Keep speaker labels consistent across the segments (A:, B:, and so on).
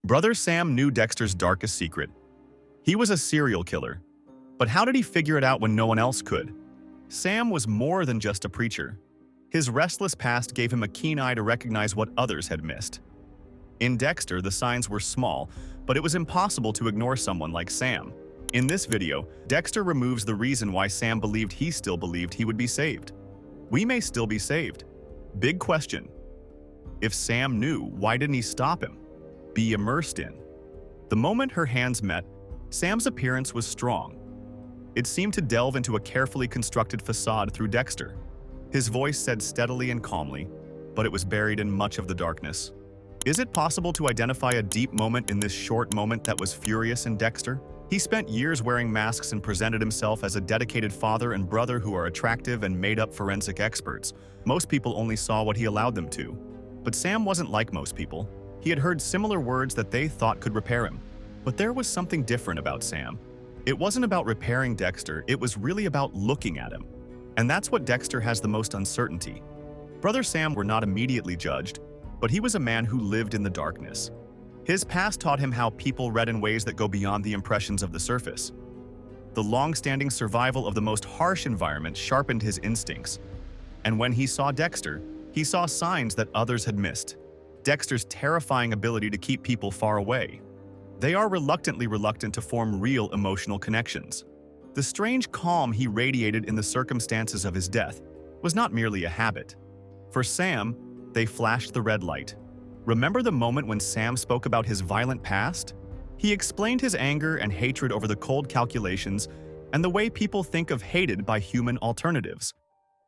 A: Brother Sam knew Dexter's darkest secret. He was a serial killer. But how did he figure it out when no one else could? Sam was more than just a preacher. His restless past gave him a keen eye to recognize what others had missed. In Dexter, the signs were small, but it was impossible to ignore someone like Sam. In this video, Dexter removes the reason why Sam believed he would be saved. We may still be saved. Big question. If Sam knew, why didn't he stop him? Be immersed in. The moment her hands met, Sam's appearance was strong. It seemed to delve into a carefully constructed facade through Dexter. His voice said steadily and calmly, but it was buried in much of the darkness. Is it possible to identify a deep moment in this short moment that was furious in Dexter? He spent years wearing masks and presented himself as a dedicated father and brother who are attractive and made-up forensic experts. Most people only saw what he allowed them to. But Sam wasn't like most people. He had heard similar words that they thought could repair him. But there was something different about Sam. It wasn't about repairing Dexter, it was really about looking at him. And that's what Dexter has the most uncertainty. Brother Sam were not immediately judged, but he was a man who lived in the darkness. His past taught him how people read in ways that go beyond the impressions of the surface. The long-standing survival of the most harsh environment sharpened his instincts. And when he saw Dexter, he saw signs that others had missed. Dexter's terrifying ability to keep people far away. They are reluctant to form real emotional connections. The strange calm he radiated in the circumstances of his death was not merely a habit. For Sam, they flashed the red light. Remember the moment when Sam spoke about his violent past? He explained his anger and hatred over the cold calculations and the way people think of hated by human alternatives.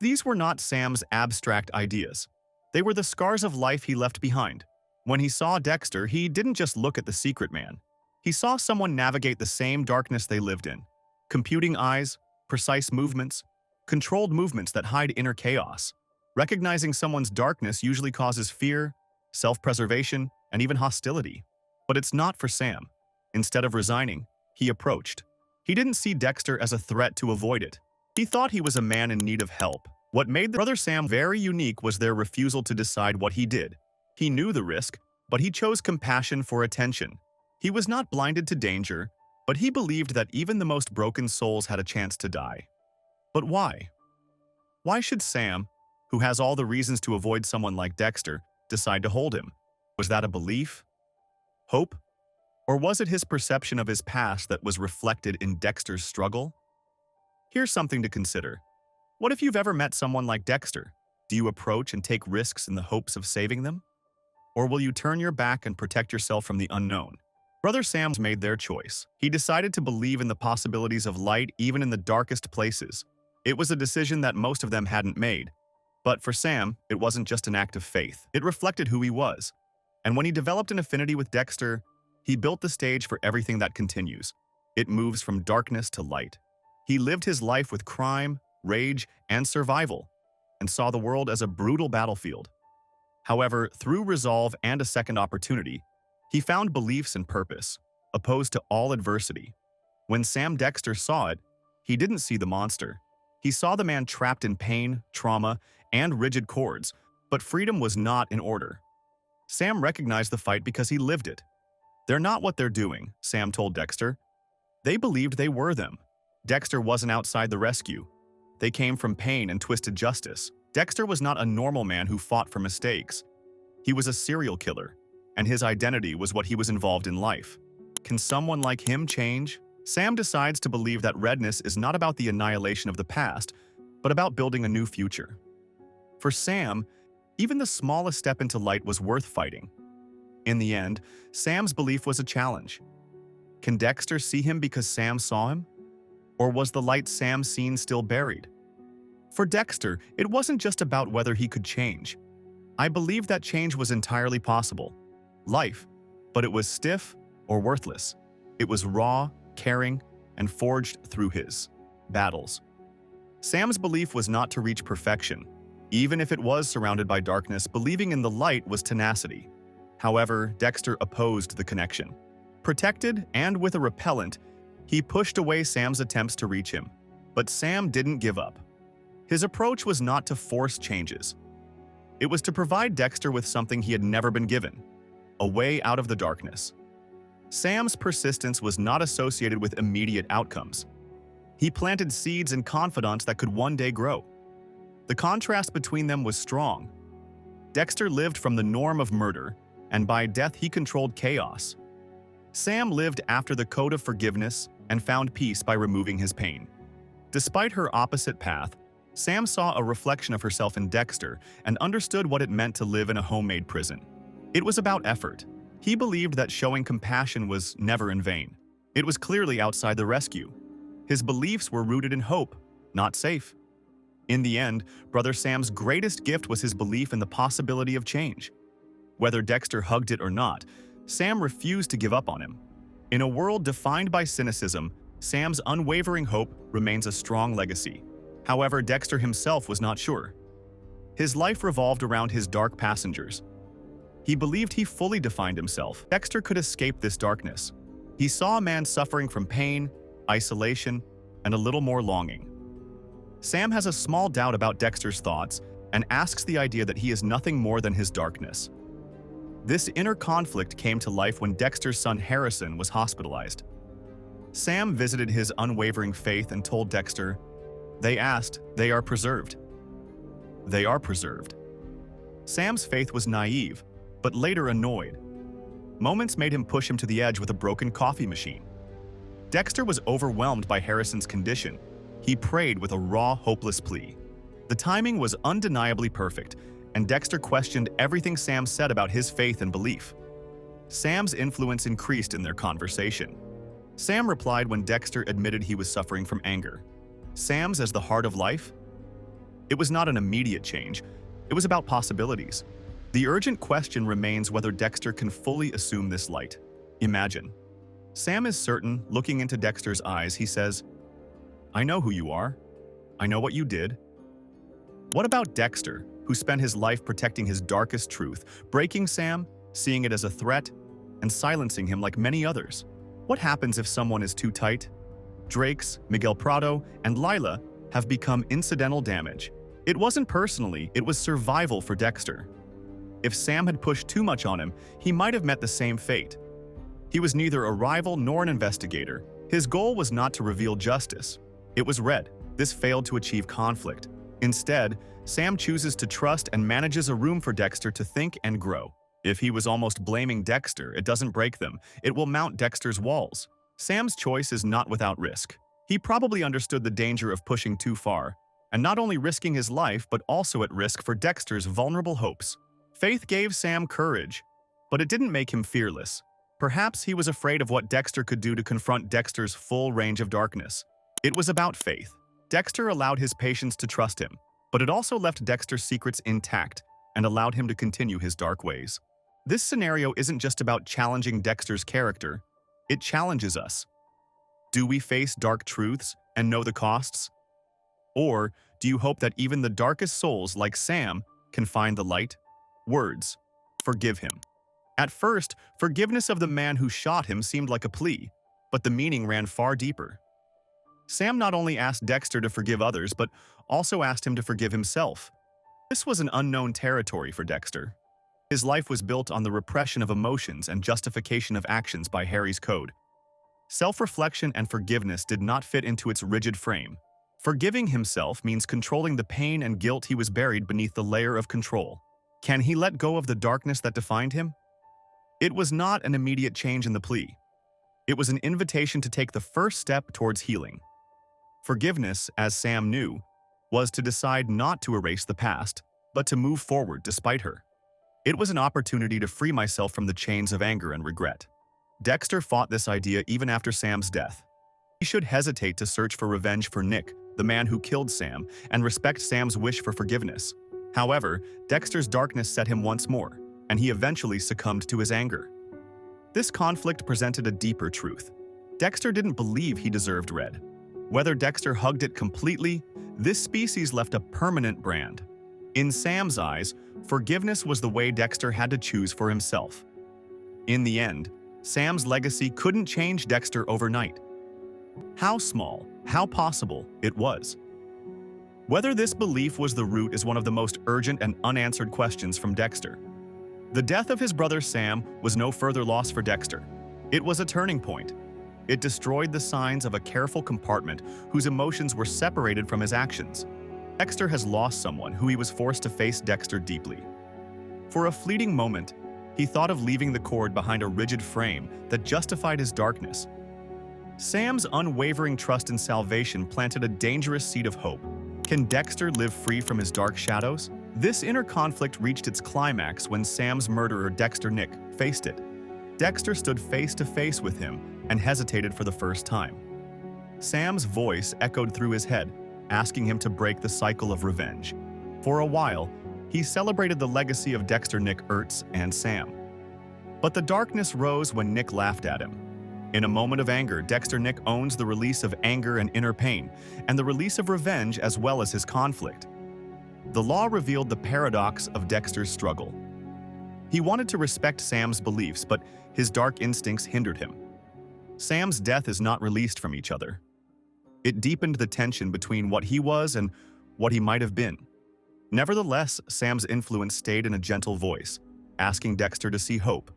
A: These were not Sam's abstract ideas. They were the scars of life he left behind. When he saw Dexter, he didn't just look at the secret man. He saw someone navigate the same darkness they lived in. Computing eyes, precise movements, controlled movements that hide inner chaos. Recognizing someone's darkness usually causes fear, self-preservation, and even hostility. But it's not for Sam. Instead of resigning, he approached. He didn't see Dexter as a threat to avoid it. He thought he was a man in need of help. What made Brother Sam very unique was their refusal to decide what he did. He knew the risk, but he chose compassion for attention. He was not blinded to danger, but he believed that even the most broken souls had a chance to die. But why? Why should Sam, who has all the reasons to avoid someone like Dexter, decide to hold him? Was that a belief? Hope? Or was it his perception of his past that was reflected in Dexter's struggle? Here's something to consider. What if you've ever met someone like Dexter? Do you approach and take risks in the hopes of saving them? Or will you turn your back and protect yourself from the unknown? Brother Sam's made their choice. He decided to believe in the possibilities of light even in the darkest places. It was a decision that most of them hadn't made. But for Sam, it wasn't just an act of faith. It reflected who he was. And when he developed an affinity with Dexter, he built the stage for everything that continues. It moves from darkness to light. He lived his life with crime, rage, and survival, and saw the world as a brutal battlefield. However, through resolve and a second opportunity, he found beliefs and purpose, opposed to all adversity. When Sam Dexter saw it, he didn't see the monster. He saw the man trapped in pain, trauma, and rigid cords, but freedom was not in order. Sam recognized the fight because he lived it. They're not what they're doing, Sam told Dexter. They believed they were them. Dexter wasn't outside the rescue. They came from pain and twisted justice. Dexter was not a normal man who fought for mistakes. He was a serial killer, and his identity was what he was involved in life. Can someone like him change? Sam decides to believe that redness is not about the annihilation of the past, but about building a new future. For Sam, even the smallest step into light was worth fighting. In the end, Sam's belief was a challenge. Can Dexter see him because Sam saw him? Or was the light Sam seen still buried? For Dexter, it wasn't just about whether he could change. I believe that change was entirely possible. Life, but it was stiff or worthless. It was raw, caring, and forged through his battles. Sam's belief was not to reach perfection. Even if it was surrounded by darkness, believing in the light was tenacity. However, Dexter opposed the connection. Protected and with a repellent, he pushed away Sam's attempts to reach him. But Sam didn't give up. His approach was not to force changes. It was to provide Dexter with something he had never been given: a way out of the darkness. Sam's persistence was not associated with immediate outcomes. He planted seeds in confidence that could one day grow. The contrast between them was strong. Dexter lived from the norm of murder, and by death he controlled chaos. Sam lived after the code of forgiveness and found peace by removing his pain. Despite her opposite path, Sam saw a reflection of herself in Dexter and understood what it meant to live in a homemade prison. It was about effort. He believed that showing compassion was never in vain. It was clearly outside the rescue. His beliefs were rooted in hope, not safe. In the end, Brother Sam's greatest gift was his belief in the possibility of change. Whether Dexter hugged it or not, Sam refused to give up on him. In a world defined by cynicism, Sam's unwavering hope remains a strong legacy. However, Dexter himself was not sure. His life revolved around his dark passengers. He believed he fully defined himself. Dexter could escape this darkness. He saw a man suffering from pain, isolation, and a little more longing. Sam has a small doubt about Dexter's thoughts and asks the idea that he is nothing more than his darkness. This inner conflict came to life when Dexter's son Harrison was hospitalized. Sam visited his unwavering faith and told Dexter, "They asked, they are preserved." They are preserved. Sam's faith was naive, but later annoyed. Moments made him push him to the edge with a broken coffee machine. Dexter was overwhelmed by Harrison's condition. He prayed with a raw, hopeless plea. The timing was undeniably perfect, and Dexter questioned everything Sam said about his faith and belief. Sam's influence increased in their conversation. Sam replied when Dexter admitted he was suffering from anger. Sam's as the heart of life? It was not an immediate change. It was about possibilities. The urgent question remains whether Dexter can fully assume this light. Imagine. Sam is certain, looking into Dexter's eyes, he says, "I know who you are. I know what you did." What about Dexter, who spent his life protecting his darkest truth, breaking Sam, seeing it as a threat, and silencing him like many others? What happens if someone is too tight? Drake's, Miguel Prado, and Lila have become incidental damage. It wasn't personally, it was survival for Dexter. If Sam had pushed too much on him, he might have met the same fate. He was neither a rival nor an investigator. His goal was not to reveal justice. It was red. This failed to achieve conflict. Instead, Sam chooses to trust and manages a room for Dexter to think and grow. If he was almost blaming Dexter, it doesn't break them. It will mount Dexter's walls. Sam's choice is not without risk. He probably understood the danger of pushing too far, and not only risking his life but also at risk for Dexter's vulnerable hopes. Faith gave Sam courage, but it didn't make him fearless. Perhaps he was afraid of what Dexter could do to confront Dexter's full range of darkness. It was about faith. Dexter allowed his patients to trust him, but it also left Dexter's secrets intact and allowed him to continue his dark ways. This scenario isn't just about challenging Dexter's character, it challenges us. Do we face dark truths and know the costs? Or do you hope that even the darkest souls like Sam can find the light? Words. Forgive him. At first, forgiveness of the man who shot him seemed like a plea, but the meaning ran far deeper. Sam not only asked Dexter to forgive others, but also asked him to forgive himself. This was an unknown territory for Dexter. His life was built on the repression of emotions and justification of actions by Harry's code. Self-reflection and forgiveness did not fit into its rigid frame. Forgiving himself means controlling the pain and guilt he was buried beneath the layer of control. Can he let go of the darkness that defined him? It was not an immediate change in the plea. It was an invitation to take the first step towards healing. Forgiveness, as Sam knew, was to decide not to erase the past, but to move forward despite her. It was an opportunity to free myself from the chains of anger and regret. Dexter fought this idea even after Sam's death. He should hesitate to search for revenge for Nick, the man who killed Sam, and respect Sam's wish for forgiveness. However, Dexter's darkness set him once more, and he eventually succumbed to his anger. This conflict presented a deeper truth. Dexter didn't believe he deserved red. Whether Dexter hugged it completely, this species left a permanent brand. In Sam's eyes, forgiveness was the way Dexter had to choose for himself. In the end, Sam's legacy couldn't change Dexter overnight. How small, how possible it was. Whether this belief was the root is one of the most urgent and unanswered questions from Dexter. The death of his brother Sam was no further loss for Dexter. It was a turning point. It destroyed the signs of a careful compartment whose emotions were separated from his actions. Dexter has lost someone who he was forced to face Dexter deeply. For a fleeting moment, he thought of leaving the cord behind a rigid frame that justified his darkness. Sam's unwavering trust in salvation planted a dangerous seed of hope. Can Dexter live free from his dark shadows? This inner conflict reached its climax when Sam's murderer, Dexter Nick, faced it. Dexter stood face to face with him and hesitated for the first time. Sam's voice echoed through his head, asking him to break the cycle of revenge. For a while, he celebrated the legacy of Dexter Nick Ertz and Sam. But the darkness rose when Nick laughed at him. In a moment of anger, Dexter Nick owns the release of anger and inner pain, and the release of revenge as well as his conflict. The law revealed the paradox of Dexter's struggle. He wanted to respect Sam's beliefs, but his dark instincts hindered him. Sam's death is not released from each other. It deepened the tension between what he was and what he might have been. Nevertheless, Sam's influence stayed in a gentle voice, asking Dexter to see hope,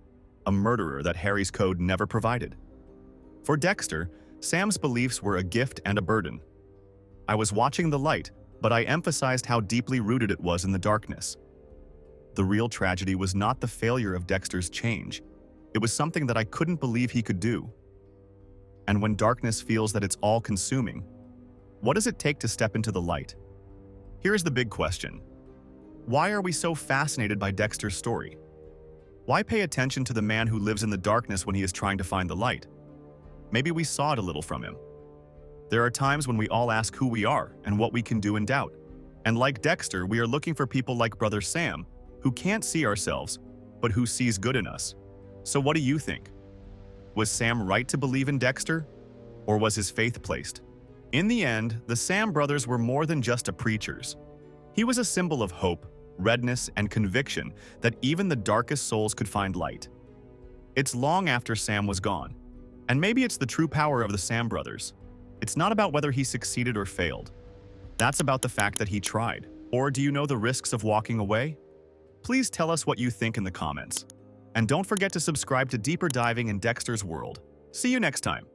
A: a murderer that Harry's code never provided. For Dexter, Sam's beliefs were a gift and a burden. I was watching the light, but I emphasized how deeply rooted it was in the darkness. The real tragedy was not the failure of Dexter's change. It was something that I couldn't believe he could do. And when darkness feels that it's all-consuming, what does it take to step into the light? Here's the big question. Why are we so fascinated by Dexter's story? Why pay attention to the man who lives in the darkness when he is trying to find the light? Maybe we saw it a little from him. There are times when we all ask who we are and what we can do in doubt. And like Dexter, we are looking for people like Brother Sam, who can't see ourselves, but who sees good in us. So what do you think? Was Sam right to believe in Dexter? Or was his faith placed? In the end, the Sam brothers were more than just a preachers. He was a symbol of hope, redness, and conviction that even the darkest souls could find light. It's long after Sam was gone. And maybe it's the true power of the Sam brothers. It's not about whether he succeeded or failed. That's about the fact that he tried. Or do you know the risks of walking away? Please tell us what you think in the comments. And don't forget to subscribe to Deeper Diving in Dexter's World. See you next time.